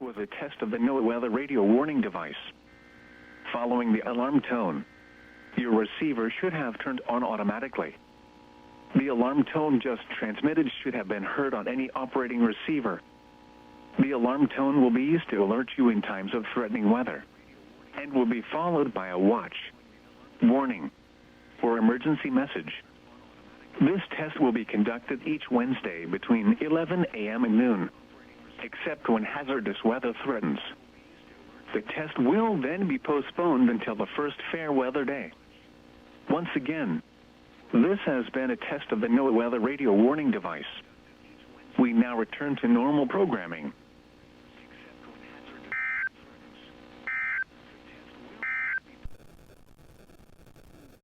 was a test of the NOAA radio warning device. Following the alarm tone, your receiver should have turned on automatically. The alarm tone just transmitted should have been heard on any operating receiver. The alarm tone will be used to alert you in times of threatening weather and will be followed by a watch, warning, or emergency message. This test will be conducted each Wednesday between 11 a.m. and noon, except when hazardous weather threatens. The test will then be postponed until the first fair weather day. Once again, this has been a test of the NOAA radio warning device. We now return to normal programming.